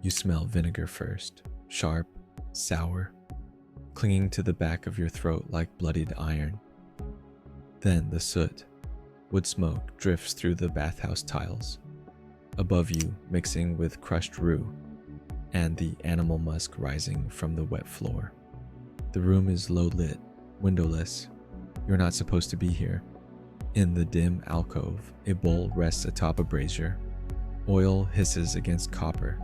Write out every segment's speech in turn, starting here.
You smell vinegar first, sharp, sour, clinging to the back of your throat like bloodied iron. Then the soot, wood smoke drifts through the bathhouse tiles, above you mixing with crushed rue and the animal musk rising from the wet floor. The room is low lit, windowless. You're not supposed to be here. In the dim alcove, a bowl rests atop a brazier. Oil hisses against copper.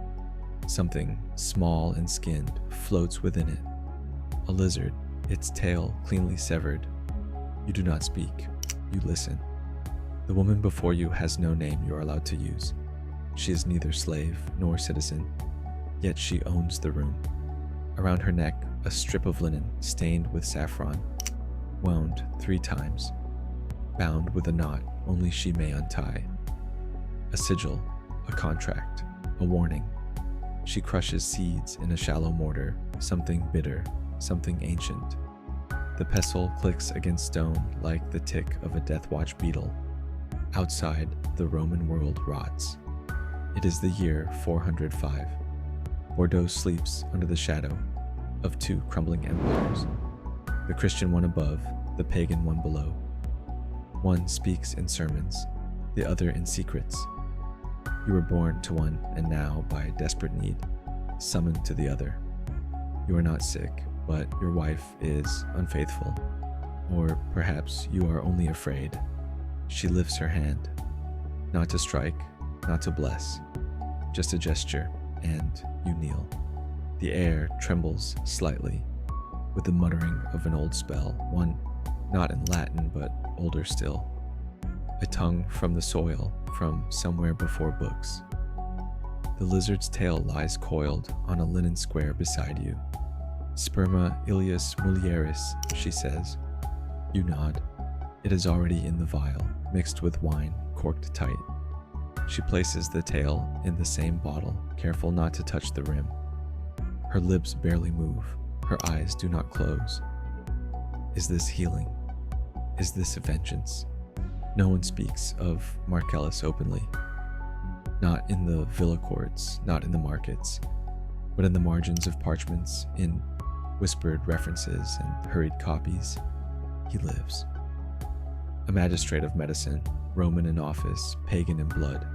Something small and skinned floats within it. A lizard, its tail cleanly severed. You do not speak. You listen. The woman before you has no name you are allowed to use. She is neither slave nor citizen, yet she owns the room. Around her neck, a strip of linen stained with saffron, wound 3 times, bound with a knot only she may untie. A sigil, a contract, a warning. She crushes seeds in a shallow mortar, something bitter, something ancient. The pestle clicks against stone like the tick of a death watch beetle. Outside, the Roman world rots. It is the year 405. Bordeaux sleeps under the shadow of 2 crumbling empires, the Christian one above, the pagan one below. One speaks in sermons, the other in secrets. You were born to one and now, by desperate need, summoned to the other. You are not sick, but your wife is unfaithful. Or perhaps you are only afraid. She lifts her hand, not to strike, not to bless, just a gesture, and you kneel. The air trembles slightly with the muttering of an old spell, one not in Latin but older still. A tongue from the soil, from somewhere before books. The lizard's tail lies coiled on a linen square beside you. Sperma ilias mulieris, she says. You nod. It is already in the vial, mixed with wine, corked tight. She places the tail in the same bottle, careful not to touch the rim. Her lips barely move. Her eyes do not close. Is this healing? Is this a vengeance? No one speaks of Marcellus openly. Not in the villa courts, not in the markets, but in the margins of parchments, in whispered references and hurried copies. He lives. A magistrate of medicine, Roman in office, pagan in blood.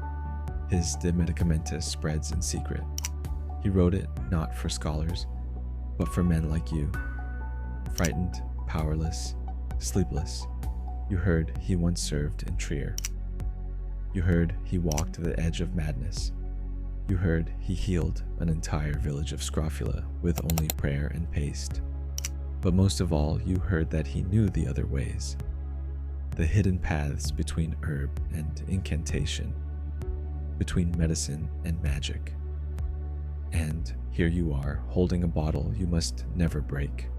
His de medicamentis spreads in secret. He wrote it not for scholars, but for men like you. Frightened, powerless, sleepless. You heard he once served in Trier. You heard he walked to the edge of madness. You heard he healed an entire village of scrofula with only prayer and paste. But most of all, you heard that he knew the other ways, the hidden paths between herb and incantation, between medicine and magic. And here you are, holding a bottle you must never break.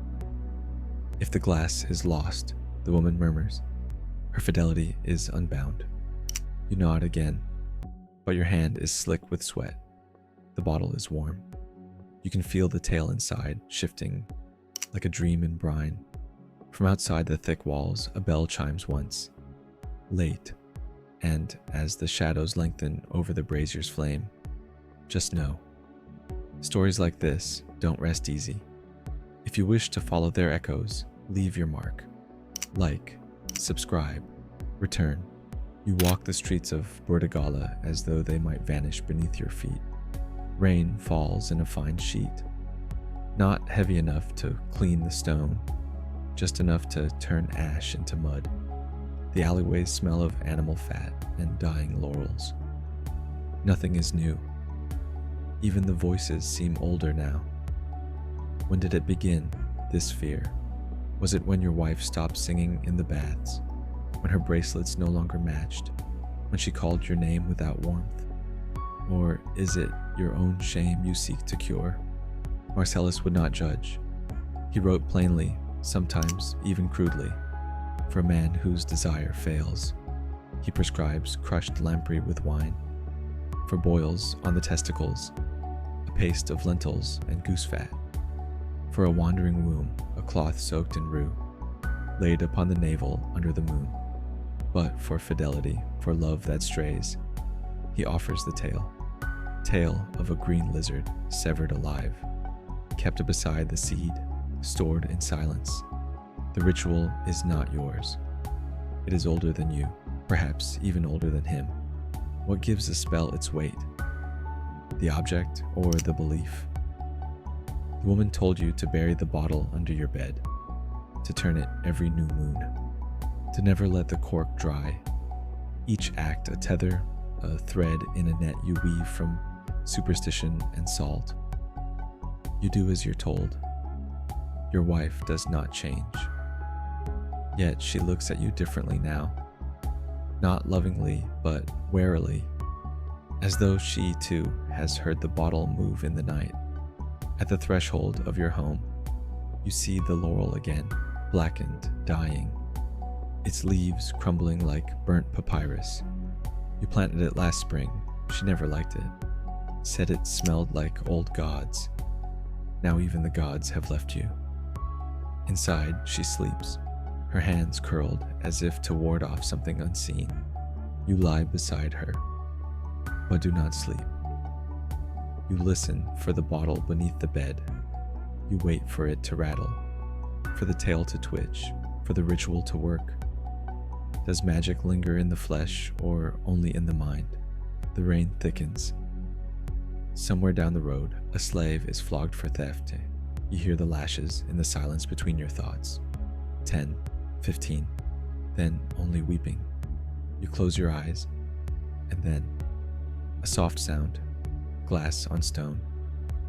If the glass is lost, the woman murmurs, her fidelity is unbound. You nod again, but your hand is slick with sweat. The bottle is warm. You can feel the tail inside, shifting like a dream in brine. From outside the thick walls, a bell chimes once. Late, and as the shadows lengthen over the brazier's flame, just know, stories like this don't rest easy. If you wish to follow their echoes, leave your mark. Like, subscribe, return. You walk the streets of Bordeaux as though they might vanish beneath your feet. Rain falls in a fine sheet, not heavy enough to clean the stone, just enough to turn ash into mud. The alleyways smell of animal fat and dying laurels. Nothing is new. Even the voices seem older now. When did it begin, this fear? Was it when your wife stopped singing in the baths? When her bracelets no longer matched? When she called your name without warmth? Or is it your own shame you seek to cure? Marcellus would not judge. He wrote plainly, sometimes even crudely. For a man whose desire fails, he prescribes crushed lamprey with wine. For boils on the testicles, a paste of lentils and goose fat. For a wandering womb, a cloth soaked in rue, laid upon the navel under the moon. But for fidelity, for love that strays, he offers the tale. tail of a green lizard severed alive, kept beside the seed, stored in silence. The ritual is not yours. It is older than you, perhaps even older than him. What gives the spell its weight? The object or the belief? The woman told you to bury the bottle under your bed, to turn it every new moon, to never let the cork dry. Each act a tether, a thread in a net you weave from superstition and salt. You do as you're told. Your wife does not change. Yet she looks at you differently now, not lovingly but warily, as though she too has heard the bottle move in the night. At the threshold of your home, you see the laurel again, blackened, dying, its leaves crumbling like burnt papyrus. You planted it last spring. She never liked it. Said it smelled like old gods. Now even the gods have left you. Inside, she sleeps, her hands curled as if to ward off something unseen. You lie beside her, but do not sleep. You listen for the bottle beneath the bed. You wait for it to rattle, for the tail to twitch, for the ritual to work. Does magic linger in the flesh or only in the mind? The rain thickens. Somewhere down the road, a slave is flogged for theft. You hear the lashes in the silence between your thoughts. 10, 15, then only weeping. You close your eyes, and then a soft sound, glass on stone.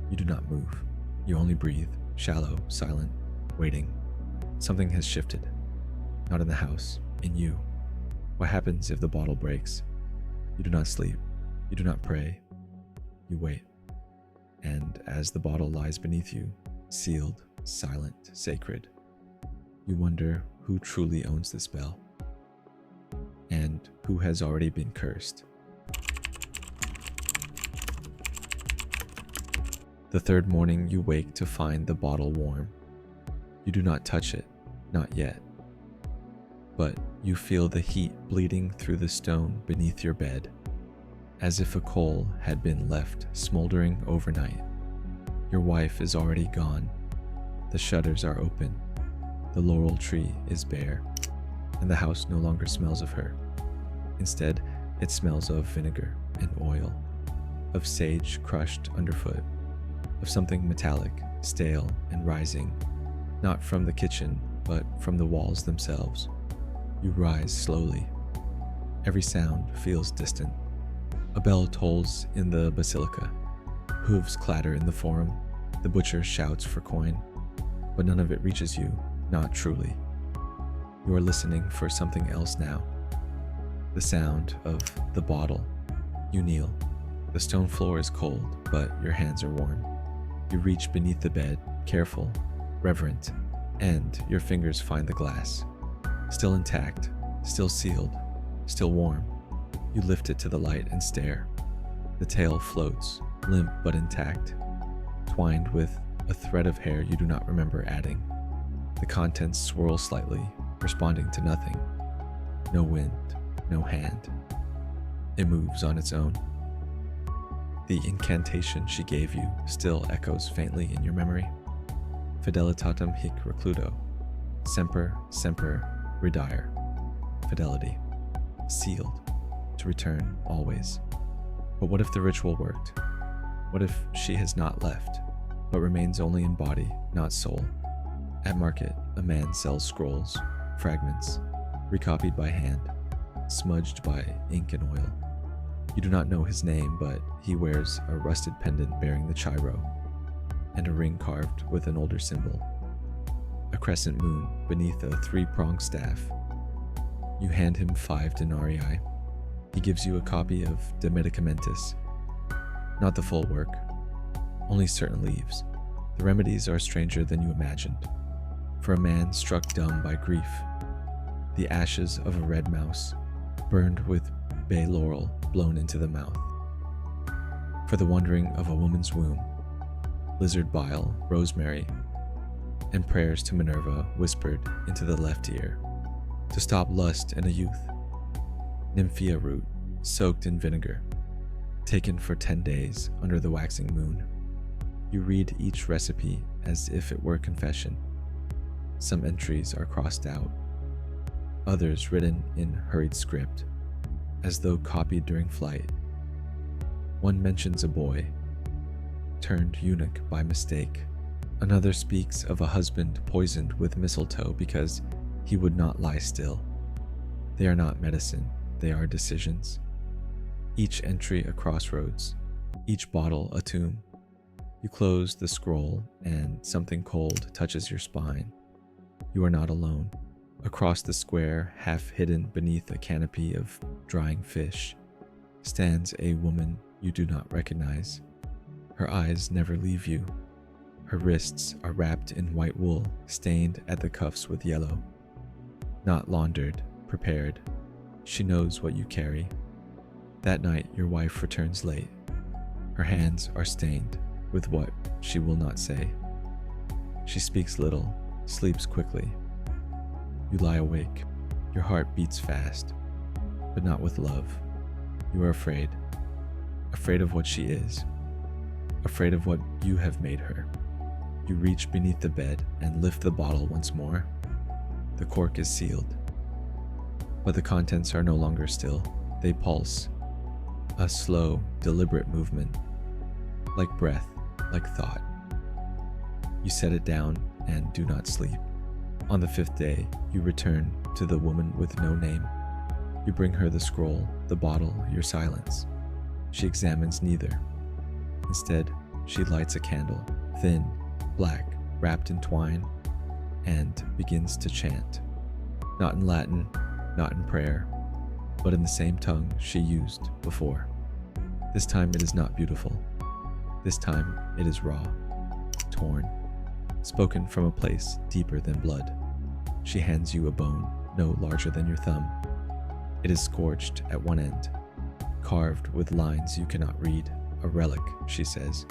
You do not move. You only breathe, shallow, silent, waiting. Something has shifted. Not in the house, in you. What happens if the bottle breaks? You do not sleep. You do not pray. You wait. And as the bottle lies beneath you, sealed, silent, sacred, you wonder who truly owns the spell and who has already been cursed. The third morning you wake to find the bottle warm. You do not touch it, not yet. But you feel the heat bleeding through the stone beneath your bed, as if a coal had been left smoldering overnight. Your wife is already gone. The shutters are open. The laurel tree is bare, and the house no longer smells of her. Instead, it smells of vinegar and oil, of sage crushed underfoot, of something metallic, stale, and rising, not from the kitchen, but from the walls themselves. You rise slowly. Every sound feels distant. A bell tolls in the basilica. Hooves clatter in the forum. The butcher shouts for coin, but none of it reaches you, not truly. You are listening for something else now. The sound of the bottle. You kneel. The stone floor is cold, but your hands are warm. You reach beneath the bed, careful, reverent, and your fingers find the glass. Still intact, still sealed, still warm. You lift it to the light and stare. The tail floats, limp but intact, twined with a thread of hair you do not remember adding. The contents swirl slightly, responding to nothing. No wind, no hand. It moves on its own. The incantation she gave you still echoes faintly in your memory. Fidelitatem hic recludo, semper, semper, redire. Fidelity, sealed, to return always. But what if the ritual worked? What if she has not left, but remains only in body, not soul? At market, a man sells scrolls, fragments, recopied by hand, smudged by ink and oil. You do not know his name, but he wears a rusted pendant bearing the chiro, and a ring carved with an older symbol, a crescent moon beneath a three-pronged staff. You hand him 5 denarii. He gives you a copy of De Medicamentis. Not the full work, only certain leaves. The remedies are stranger than you imagined. For a man struck dumb by grief, the ashes of a red mouse, burned with bay laurel blown into the mouth. For the wandering of a woman's womb, lizard bile, rosemary, and prayers to Minerva whispered into the left ear. To stop lust in a youth, nymphea root soaked in vinegar. taken for 10 days under the waxing moon. You read each recipe as if it were confession. Some entries are crossed out, others written in hurried script, as though copied during flight. One mentions a boy, turned eunuch by mistake. Another speaks of a husband poisoned with mistletoe because he would not lie still. They are not medicine, they are decisions. Each entry a crossroads, each bottle a tomb. You close the scroll and something cold touches your spine. You are not alone. Across the square, half hidden beneath a canopy of drying fish, stands a woman you do not recognize. Her eyes never leave you. Her wrists are wrapped in white wool, stained at the cuffs with yellow. Not laundered, prepared. She knows what you carry. That night, your wife returns late. Her hands are stained with what she will not say. She speaks little, sleeps quickly. You lie awake. Your heart beats fast, but not with love. You are afraid. Afraid of what she is. Afraid of what you have made her. You reach beneath the bed and lift the bottle once more. The cork is sealed, but the contents are no longer still. They pulse. A slow, deliberate movement, like breath, like thought. You set it down and do not sleep. On the 5th day, you return to the woman with no name. You bring her the scroll, the bottle, your silence. She examines neither. Instead, she lights a candle, thin, black, wrapped in twine, and begins to chant. Not in Latin, not in prayer, but in the same tongue she used before. This time it is not beautiful. This time it is raw, torn, spoken from a place deeper than blood. She hands you a bone no larger than your thumb. It is scorched at one end, carved with lines you cannot read. A relic, she says,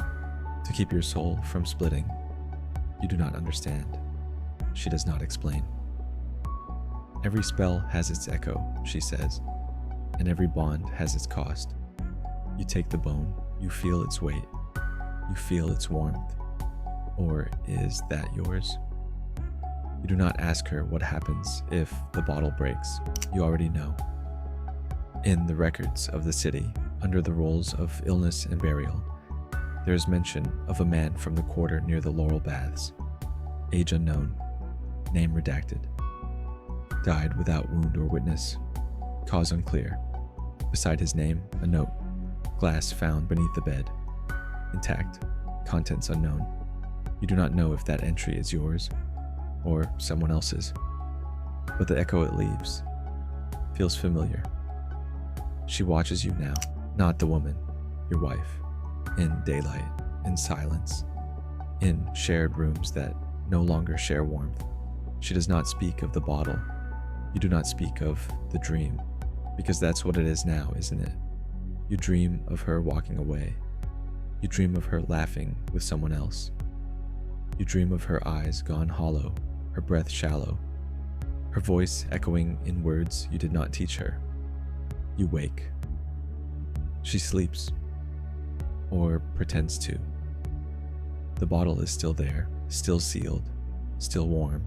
to keep your soul from splitting. You do not understand. She does not explain. Every spell has its echo, she says, and every bond has its cost. You take the bone, you feel its weight, you feel its warmth. Or is that yours? You do not ask her what happens if the bottle breaks. You already know. In the records of the city, under the rolls of illness and burial, there is mention of a man from the quarter near the Laurel Baths. Age unknown, name redacted. Died without wound or witness. Cause unclear. Beside his name, a note. Glass found beneath the bed. Intact. Contents unknown. You do not know if that entry is yours or someone else's. But the echo it leaves feels familiar. She watches you now, not the woman, your wife, in daylight, in silence, in shared rooms that no longer share warmth. She does not speak of the bottle. You do not speak of the dream, because that's what it is now, isn't it? You dream of her walking away. You dream of her laughing with someone else. You dream of her eyes gone hollow, her breath shallow, her voice echoing in words you did not teach her. You wake. She sleeps, or pretends to. The bottle is still there, still sealed, still warm,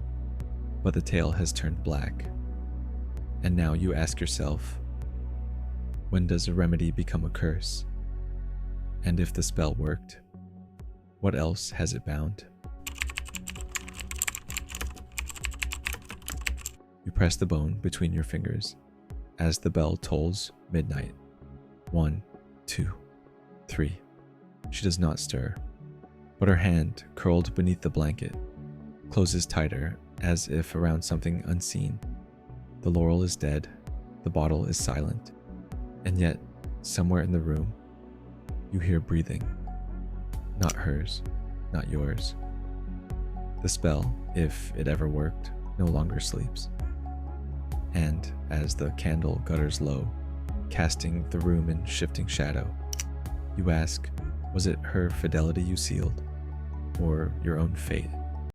but the tale has turned black. And now you ask yourself, when does a remedy become a curse? And if the spell worked, what else has it bound? You press the bone between your fingers as the bell tolls midnight. 1, 2, 3. She does not stir, but her hand, curled beneath the blanket, closes tighter as if around something unseen. The laurel is dead, the bottle is silent, and yet, somewhere in the room, you hear breathing. Not hers, not yours. The spell, if it ever worked, no longer sleeps. And as the candle gutters low, casting the room in shifting shadow, you ask, was it her fidelity you sealed, or your own fate?